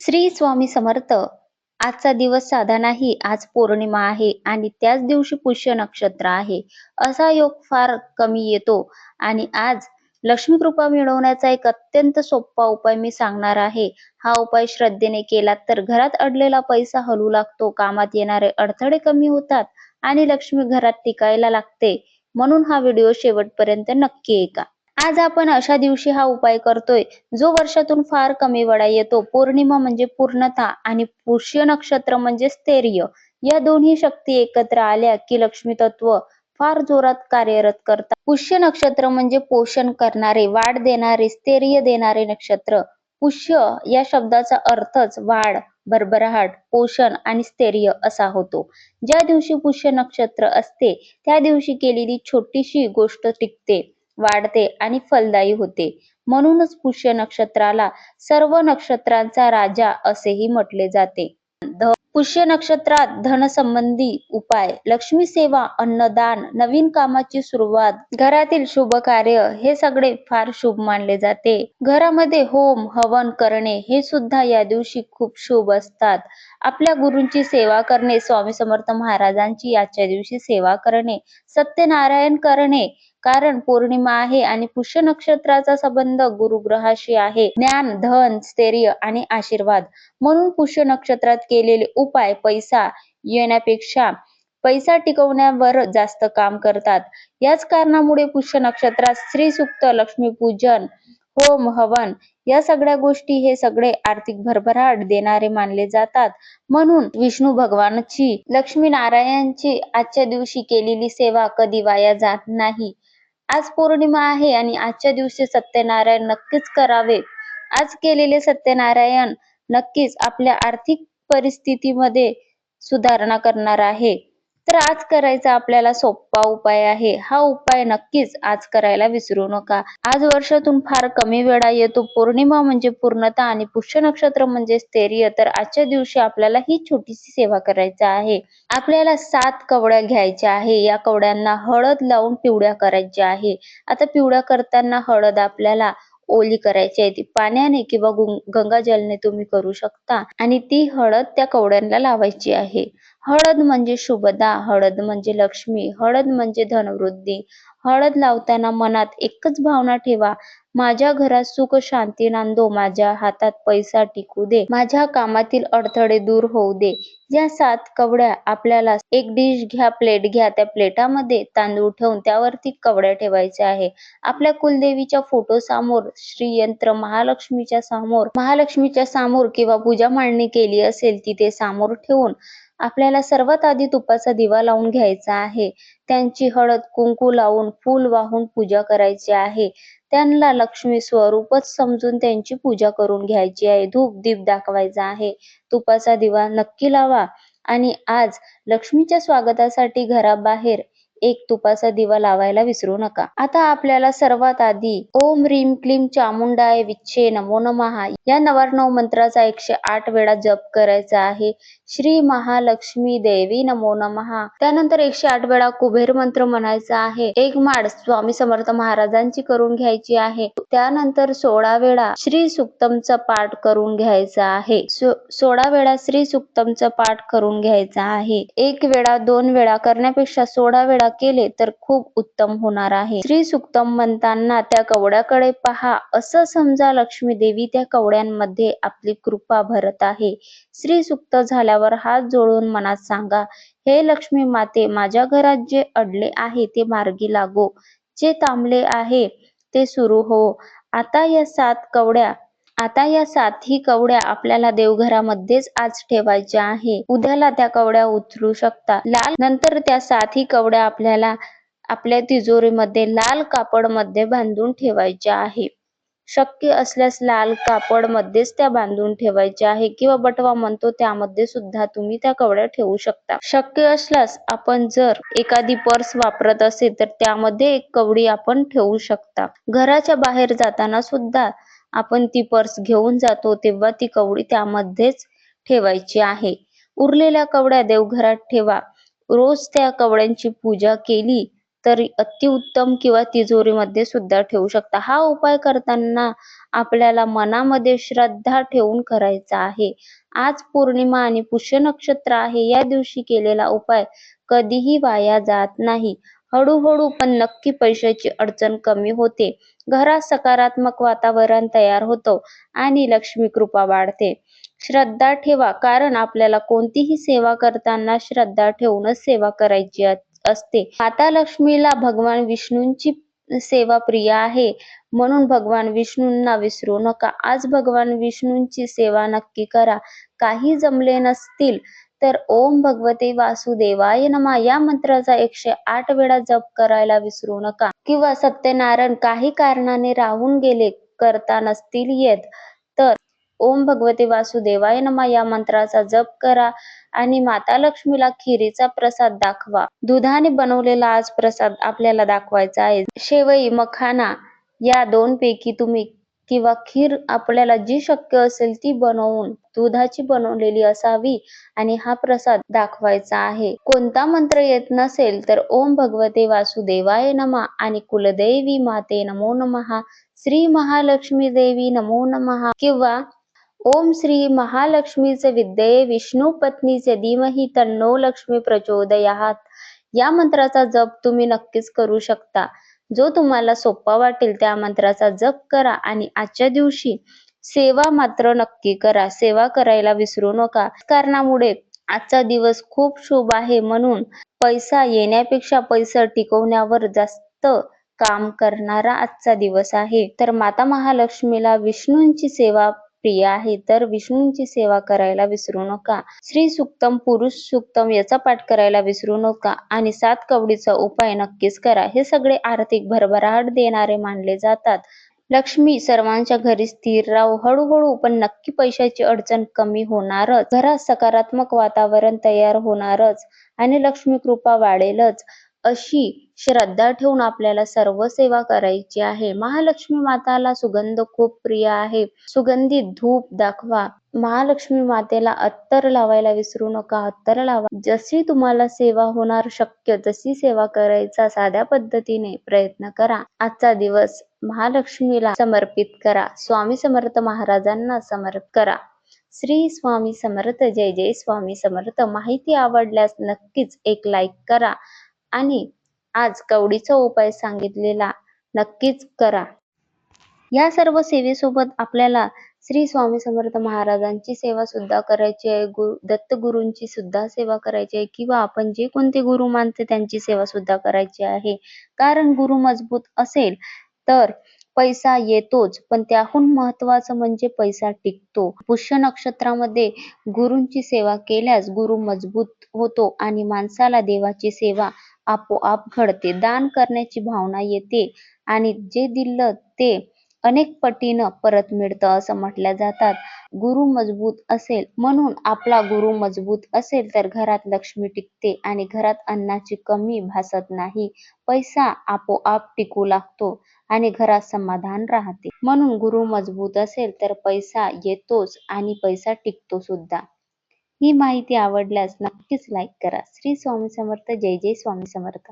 श्री स्वामी समर्थ. आजचा दिवस साधा नाही, आज पौर्णिमा आहे आणि त्याच दिवशी पुष्य नक्षत्र आहे. असा योग फार कमी येतो आणि आज लक्ष्मी कृपा मिळवण्याचा एक अत्यंत सोपा उपाय मी सांगणार आहे. हा उपाय श्रद्धेने केला तर घरात अडलेला पैसा हलू लागतो, कामात येणारे अडथळे कमी होतात आणि लक्ष्मी घरात टिकायला लागते. म्हणून हा व्हिडिओ शेवटपर्यंत नक्की ऐका. आज आपण अशा दिवशी हा उपाय करतोय जो वर्षातून फार कमी वेळा येतो. पौर्णिमा म्हणजे पूर्णता आणि पुष्य नक्षत्र म्हणजे स्थैर्य. या दोन्ही शक्ती एकत्र आल्या की लक्ष्मी तत्व फार जोरात कार्यरत करतात. पुष्य नक्षत्र म्हणजे पोषण करणारे, वाढ देणारे, स्थैर्य देणारे नक्षत्र. पुष्य या शब्दाचा अर्थच वाढ, भरभराट, पोषण आणि स्थैर्य असा होतो. ज्या दिवशी पुष्य नक्षत्र असते त्या दिवशी केलेली छोटीशी गोष्ट टिकते, वाढते आणि फलदायी होते. म्हणूनच पुष्य नक्षत्राला सर्व नक्षत्रांचा राजा असेही म्हटले जाते. पुष्य नक्षत्रात धनसंबंधी उपाय, लक्ष्मी सेवा, अन्नदान, नवीन कामाची सुरुवात, घरातील शुभ कार्य हे सगळे फार शुभ मानले जाते. घरामध्ये होम हवन करणे हे सुद्धा या दिवशी खूप शुभ असतात. आपल्या गुरूंची सेवा करणे, स्वामी समर्थ महाराजांची आजच्या दिवशी सेवा करणे, सत्यनारायण करणे, कारण पौर्णिमा आहे आणि पुष्य नक्षत्राचा संबंध गुरुग्रहाशी आहे. ज्ञान, धन, स्थैर्य आणि आशीर्वाद. म्हणून पुष्य नक्षत्रात केलेले उपाय पैसा येण्यापेक्षा पैसा टिकवण्यावर जास्त काम करतात. याच कारणामुळे पुष्य नक्षत्रात स्त्री सूक्त, लक्ष्मीपूजन, होम हवन या सगळ्या गोष्टी हे सगळे आर्थिक भरभराट देणारे मानले जातात. म्हणून विष्णू भगवानची, लक्ष्मी नारायणची आजच्या दिवशी केलेली सेवा कधी वाया जात नाही. आज पौर्णिमा आहे आणि आजच्या दिवशी सत्यनारायण नक्कीच करावे. आज केलेले सत्यनारायण नक्कीच आपल्या आर्थिक परिस्थितीमध्ये सुधारणा करणार आहे. तर आज करायचा आपल्याला सोपा उपाय आहे. हा उपाय नक्कीच आज करायला विसरू नका. आज वर्षातून फार कमी वेळा येतो. पौर्णिमा म्हणजे पूर्णता आणि पुष्य नक्षत्र म्हणजे स्थैर्य. तर आजच्या दिवशी आपल्याला ही छोटीशी सेवा करायची आहे. आपल्याला 7 कवड्या घ्यायच्या आहे. या कवड्यांना हळद लावून पिवळ्या करायच्या आहे. आता पिवळ्या करताना हळद आपल्याला ओली करायची आहे. ती पाण्याने किंवा गंगाजलने तुम्ही करू शकता आणि ती हळद त्या कवड्यांना लावायची आहे. हळद म्हणजे शुभदा, हळद म्हणजे लक्ष्मी, हळद म्हणजे धनवृद्धी. हळद लावताना मनात एकच भावना ठेवा, माझ्या घरात सुख शांती नांदो, माझ्या हातात पैसा टिकू दे, माझ्या कामातील अडथळे दूर होऊ दे. या 7 कवड्या आपल्याला एक डिश घ्या, प्लेट घ्या, त्या प्लेटामध्ये तांदूळ ठेवून त्यावरती कवड्या ठेवायच्या आहे. आपल्या कुलदेवीच्या फोटो समोर, श्रीयंत्र महालक्ष्मीच्या समोर किंवा पूजा मांडणी केली असेल तिथे समोर ठेवून आपल्याला सर्वात आधी तुपाचा दिवा लावून घ्यायचा आहे. त्यांची हळद कुंकू लावून फूल वाहून पूजा करायची आहे. त्यांना लक्ष्मी स्वरूपच समजून त्यांची पूजा करून घ्यायची आहे. धूप दीप दाखवायचा आहे. तुपाचा दिवा नक्की लावा आणि आज लक्ष्मीच्या स्वागतासाठी घराबाहेर एक तुपाचा दिवा लावायला विसरू नका. आता आपल्याला सर्वात आधी ओम ह्रीम क्लीम चामुंडाय विच्छे नमो नमः या 99 मंत्राचा 108 वेळा जप करायचा आहे. श्री महालक्ष्मी देवी नमो नमः. त्यानंतर 108 वेळा कुबेर मंत्र म्हणायचा आहे. एक माळ स्वामी समर्थ महाराजांची करून घ्यायची आहे. त्यानंतर 16 वेळा श्री सुक्तमचा पाठ करून घ्यायचा आहे. 16 वेळा श्री सुक्तमचा पाठ करून घ्यायचा आहे. 1 वेळा 2 वेळा करण्यापेक्षा 16 वेळा केले तर खूप उत्तम होणार आहे. श्री सुक्तम म्हणताना त्या कवड्याकडे पहा, असं समजा लक्ष्मी देवी त्या कवड्यांमध्ये आपली कृपा भरत आहे. श्री सुक्त झाल्यावर हात जोडून मनात सांगा, हे लक्ष्मी माते, माझ्या घरात जे अडले आहे ते मार्गी लागो, जे थांबले आहे ते सुरू हो. आता या 7ही कवड्या आपल्याला देवघरामध्येच आज ठेवायच्या आहे. उद्याला त्या कवड्या उचलू शकता. नंतर त्या 7ही कवड्या आपल्याला आपल्या तिजोरीमध्ये लाल कापड मध्ये बांधून ठेवायच्या आहे. शक्य असल्यास लाल कापड मध्येच त्या बांधून ठेवायच्या आहे किंवा बटवा म्हणतो त्यामध्ये सुद्धा तुम्ही त्या कवड्या ठेवू शकता. शक्य असल्यास आपण जर एखादी पर्स वापरत असेल तर त्यामध्ये एक कवडी आपण ठेवू शकता. घराच्या बाहेर जाताना सुद्धा आपण ती पर्स घेऊन जातो तेव्हा ती कवडी त्यामध्येच ठेवायची आहे. उरलेल्या कवड्या देवघरात ठेवा. रोज त्या कवड्यांची पूजा केली तर अतिउत्तम किंवा तिजोरीमध्ये सुद्धा ठेवू शकता. हा उपाय करताना आपल्याला मनामध्ये श्रद्धा ठेवून करायचा आहे. आज पौर्णिमा आणि पुष्य नक्षत्र आहे. या दिवशी केलेला उपाय कधीही वाया जात नाही. हळूहळू पण नक्की पैशाची अडचण कमी होते. घरात सकारात्मक वातावरण तयार होतं आणि लक्ष्मी कृपा वाढते. श्रद्धा ठेवा, कारण आपल्याला कोणतीही सेवा करताना श्रद्धा ठेवूनच सेवा करायची असते. माता लक्ष्मीला भगवान विष्णूंची सेवा प्रिय आहे, म्हणून भगवान विष्णूंना विसरू नका. आज भगवान विष्णूंची सेवा नक्की करा. काही जमले नसतील तर ओम भगवते वासुदेवाय नमः या मंत्राचा 108 वेळा जप करायला विसरू नका. किंवा सत्यनारायण काही कारणाने राहून गेले, करता नसतील येत, तर ओम भगवते वासुदेवाय नमः या मंत्राचा जप करा आणि माता लक्ष्मीला खिरीचा प्रसाद दाखवा. दुधाने बनवलेला आज प्रसाद आपल्याला दाखवायचा आहे. शेवई, मखाना या दोनपैकी तुम्ही किंवा खीर आपल्याला जी शक्य असेल ती बनवून दुधाची बनवलेली असावी आणि हा प्रसाद दाखवायचा आहे. कोणता मंत्र येत नसेल तर ओम भगवते वासुदेवाय नमः आणि कुलदेवी माते नमो नमः, श्री महालक्ष्मी देवी नमो नमः किंवा ओम श्री महालक्ष्मीच विद्ये विष्णू पत्नीचे धीमहि तन्नो लक्ष्मी प्रचोदयात या मंत्राचा जप तुम्ही नक्कीच करू शकता. जो तुम्हाला सोपा वाटेल त्या मंत्राचा जप करा आणि आजच्या दिवशी सेवा मात्र नक्की करा. सेवा करायला विसरू नका. कारणामुळे आजचा दिवस खूप शुभ आहे, म्हणून पैसा येण्यापेक्षा पैसा टिकवण्यावर जास्त काम करणारा आजचा दिवस आहे. तर माता महालक्ष्मीला विष्णूंची सेवा प्रिय आहे, तर विष्णूंची सेवा करायला विसरू नका. श्री सुक्तम, पुरुष सुक्तम याचा पाठ करायला विसरू नका आणि 7 कवडीचा उपाय नक्कीच करा. हे सगळे आर्थिक भरभराट देणारे मानले जातात. लक्ष्मी सर्वांच्या घरी स्थिर राहो. हळूहळू पण नक्की पैशाची अडचण कमी होणारच. घरात सकारात्मक वातावरण तयार होणारच आणि लक्ष्मी कृपा वाढेलच. अशी श्रद्धा ठेवून आपल्याला सर्व सेवा करायची आहे. महालक्ष्मी माताला सुगंध खूप प्रिय आहे. सुगंधित धूप दाखवा. महालक्ष्मी मातेला अत्तर लावायला विसरू नका. अत्तर लावा. जशी तुम्हाला सेवा होणार शक्य तशी सेवा करायचा साध्या पद्धतीने प्रयत्न करा. आजचा दिवस महालक्ष्मीला समर्पित करा. स्वामी समर्थ महाराजांना समर्पित करा. श्री स्वामी समर्थ. जय जय स्वामी समर्थ. माहिती आवडल्यास नक्कीच एक लाईक करा आणि आज कवडीचा उपाय सांगितलेला नक्कीच करा. या सर्व सेवेसोबत आपल्याला श्री स्वामी समर्थ महाराजांची सेवा सुद्धा करायची आहे. दत्तगुरूंची सुद्धा सेवा करायची आहे किंवा आपण जे कोणते गुरु मानते त्यांची सेवा सुद्धा करायची आहे. कारण गुरु मजबूत असेल तर पैसा येतोच, पण त्याहून महत्वाचं म्हणजे पैसा टिकतो. पुष्य नक्षत्रामध्ये गुरूंची सेवा केल्यास गुरु मजबूत होतो आणि माणसाला देवाची सेवा आपोआप घडते. दान करण्याची भावना येते आणि जे दिलं ते अनेक पटीनं परत मिळतं असं म्हटल्या जातात. गुरु मजबूत असेल, म्हणून आपला गुरु मजबूत असेल तर घरात लक्ष्मी टिकते आणि घरात अन्नाची कमी भासत नाही. पैसा आपोआप टिकू लागतो आणि घरात समाधान राहते. म्हणून गुरु मजबूत असेल तर पैसा येतोच आणि पैसा टिकतो सुद्धा. ही माहिती आवडल्यास नक्कीच लाईक करा. श्री स्वामी समर्थ. जय जय स्वामी समर्थ.